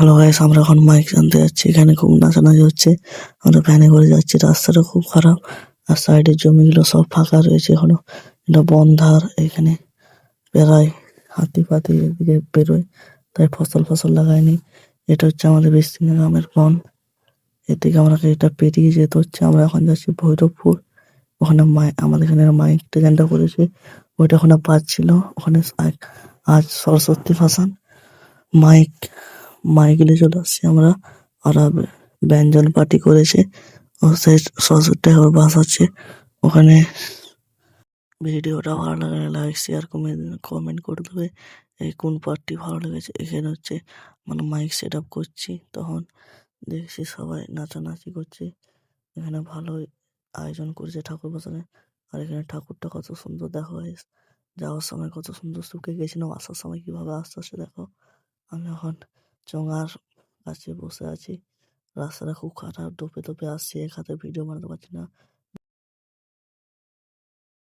Hello guys, আমরা এখন mic আনতে যাচ্ছি। এখানে খুব নাচানাচি হচ্ছে। আমরা ভ্যানে করে যাচ্ছি। রাস্তাটা খুব খারাপ আর সাইডের জমিগুলো সব ফাঁকা রয়েছে এখনো। এটা বন্ধার এখানে প্রায় হাতি ফাতি এদিকে বেরোয়, তাই ফসল লাগায়নি। এটা হচ্ছে আমাদের বিস্তীর্ণ গ্রামের বন। এদিকে আমাকে এটা পেরিয়ে যেতে হচ্ছে। আমরা এখন যাচ্ছি ভৈরবপুর। ওখানে আমাদের এখানে মাইক স্ট্যান্ডটা করেছে, ওইটা ওখানে বাজছিল। ওখানে আজ সরস্বতী ভাসান। মাইক মাইক নিয়ে চলে আসছি আমরা। ওরা ব্যঞ্জন পার্টি করেছে। ও সেই সরস্বতী ঠাকুর বাসাচ্ছে ওখানে। ভিডিওটা ভালো লাগলে লাইক শেয়ার কমেন্ট করে দেবে। এই কোন পার্টটি ভালো লেগেছে। এখানে হচ্ছে মানে মাইক সেট আপ করছি, তখন দেখছি সবাই নাচানাচি করছে। এখানে ভালোই আয়োজন করেছে ঠাকুর বাসানে। আর এখানে ঠাকুরটা কত সুন্দর দেখো guys। যাওয়ার সময় কত সুন্দর শুকে গেছিলাম, আসার সময় কিভাবে আস্তে আস্তে দেখো। আমি এখন চোঙার কাছে বসে আছি। রাস্তাটা খুব খারাপ, দোপে দোপে আসছি, এক হাতে ভিডিও বানাতে পারছি না।